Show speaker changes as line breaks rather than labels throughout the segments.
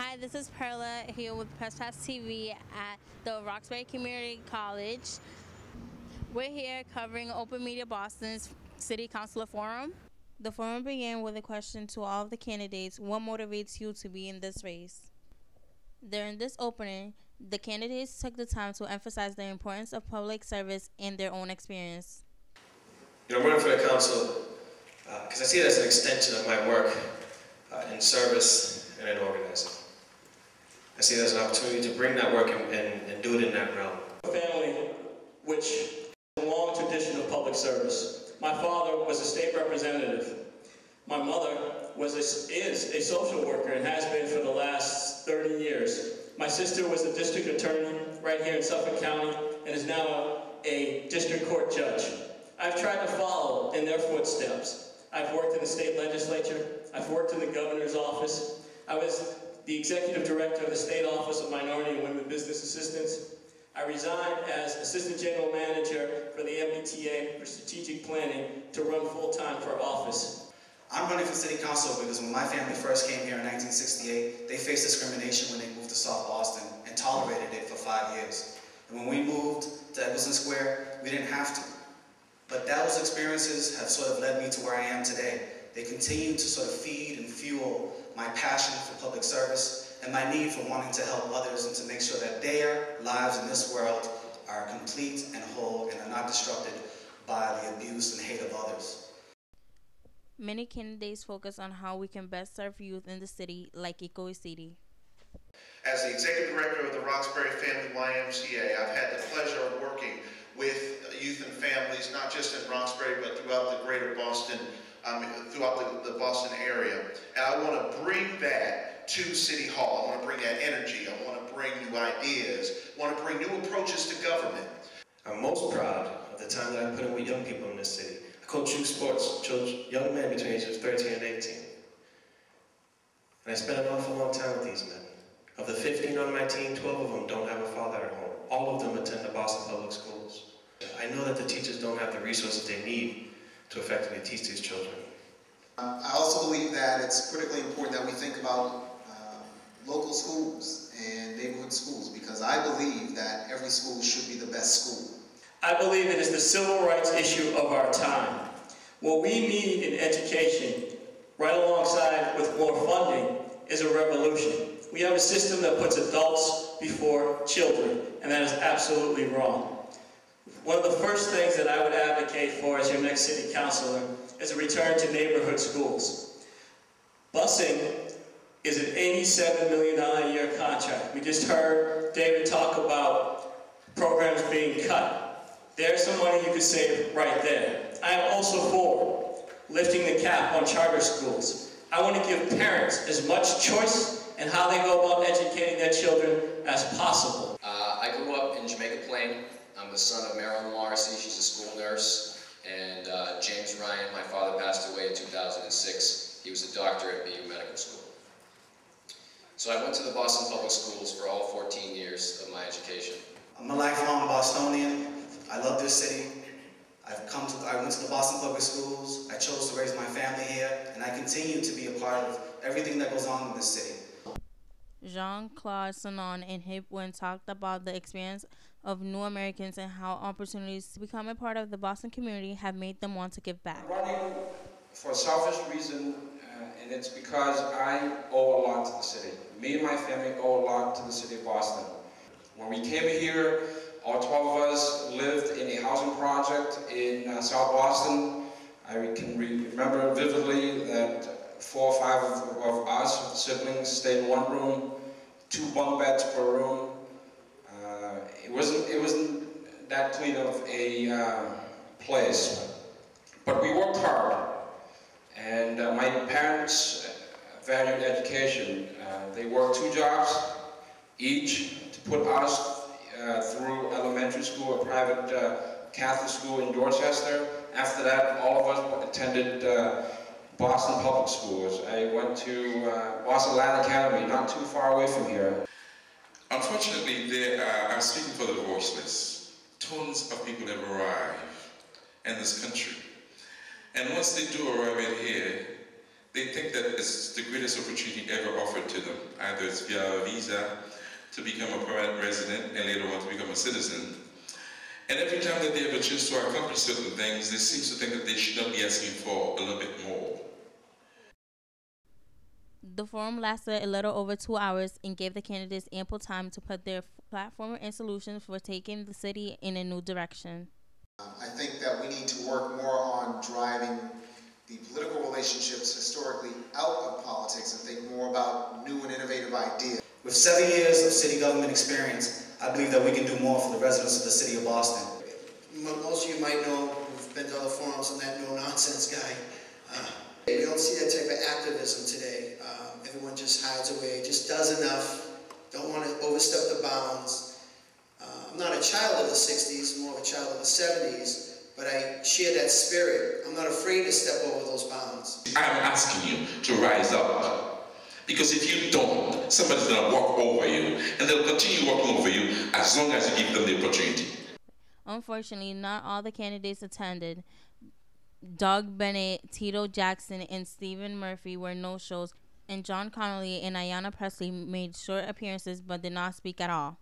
Hi, this is Perla here with Press Pass TV at the Roxbury Community College. We're here covering Open Media Boston's City Councilor Forum. The forum began with a question to all of the candidates: what motivates you to be in this race? During this opening, the candidates took the time to emphasize the importance of public service and their own experience.
I'm running for the council because I see it as an extension of my work in service and in organizing. I see it as an opportunity to bring that work and do it in that realm.
A family which has a long tradition of public service. My father was a state representative. My mother is a social worker and has been for the last 30 years. My sister was a district attorney right here in Suffolk County and is now a district court judge. I've tried to follow in their footsteps. I've worked in the state legislature. I've worked in the governor's office. I was the executive director of the State Office of Minority and Women Business Assistance. I resigned as assistant general manager for the MBTA for strategic planning to run full-time for office.
I'm running for city council because when my family first came here in 1968, they faced discrimination when they moved to South Boston and tolerated it for 5 years. And when we moved to Eggleston Square, we didn't have to. But those experiences have sort of led me to where I am today. They continue to sort of feed and fuel my passion for public service and my need for wanting to help others and to make sure that their lives in this world are complete and whole and are not disrupted by the abuse and hate of others.
Many candidates focus on how we can best serve youth in the city, like Eco-City.
As the executive director of the Roxbury Family YMCA, I've had the pleasure of working with youth and families, not just in Roxbury, but throughout the greater Boston, throughout the Boston area. And I want to bring that to City Hall. I want to bring that energy. I want to bring new ideas. I want to bring new approaches to government.
I'm most proud of the time that I put in with young people in this city. I coach youth sports, young men between ages of 13 and 18. And I spent an awful long time with these men. Of the 15 on my team, 12 of them don't have a father at home. All of them attend the Boston Public Schools. I know that the teachers don't have the resources they need to effectively teach these children.
I also believe that it's critically important that we think about local schools and neighborhood schools, because I believe that every school should be the best school.
I believe it is the civil rights issue of our time. What we need in education, right alongside with more funding, is a revolution. We have a system that puts adults before children, and that is absolutely wrong. One of the first things that I would advocate for as your next city councilor is a return to neighborhood schools. Busing is an $87 million a year contract. We just heard David talk about programs being cut. There's some money you could save right there. I am also for lifting the cap on charter schools. I want to give parents as much choice in how they go about educating their children as possible.
I grew up in Jamaica Plain. I'm the son of Marilyn Morrissey, she's a school nurse, and James Ryan, my father, passed away in 2006. He was a doctor at BU Medical School. So I went to the Boston Public Schools for all 14 years of my education.
I'm a lifelong Bostonian. I love this city. I went to the Boston Public Schools. I chose to raise my family here, and I continue to be a part of everything that goes on in this city.
Jean-Claude Sanon and Hip Win talked about the experience of new Americans and how opportunities to become a part of the Boston community have made them want to give back.
I'm running for a selfish reason, and it's because I owe a lot to the city. Me and my family owe a lot to the city of Boston. When we came here, all 12 of us lived in a housing project in South Boston. I can remember vividly that 4 or 5 of us siblings stayed in one room, 2 bunk beds per room. It wasn't that clean of a place, but we worked hard. And my parents valued education. They worked 2 jobs each to put us through elementary school, a private Catholic school in Dorchester. After that, all of us attended Boston Public Schools. I went to Boston Latin Academy, not too far away from here.
Unfortunately, I'm speaking for the voiceless. Tons of people have arrived in this country. And once they do arrive in here, They think that it's the greatest opportunity ever offered to them. Either it's via a visa to become a permanent resident and later on to become a citizen. And every time that they have a chance to accomplish certain things, they seem to think that they should not be asking for a little bit more.
The forum lasted a little over 2 hours and gave the candidates ample time to put their platform and solutions for taking the city in a new direction.
I think that we need to work more on driving the political relationships historically out of politics and think more about new and innovative ideas.
With 7 years of city government experience, I believe that we can do more for the residents of the city of Boston.
Most of you might know, who've been to other forums, I'm that no-nonsense guy. We don't see that type of activism today. Everyone just hides away, just does enough, don't want to overstep the bounds. I'm not a child of the 60s, more of a child of the 70s, but I share that spirit. I'm not afraid to step over those bounds.
I'm asking you to rise up. Because if you don't, somebody's going to walk over you, and they'll continue walking over you as long as you give them the opportunity.
Unfortunately, not all the candidates attended. Doug Bennett, Tito Jackson, and Stephen Murphy were no-shows, and John Connolly and Ayanna Presley made short appearances but did not speak at all.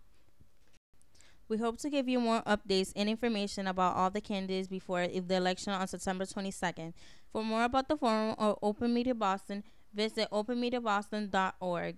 We hope to give you more updates and information about all the candidates before the election on September 22nd. For more about the forum or Open Media Boston, visit openmediaboston.org.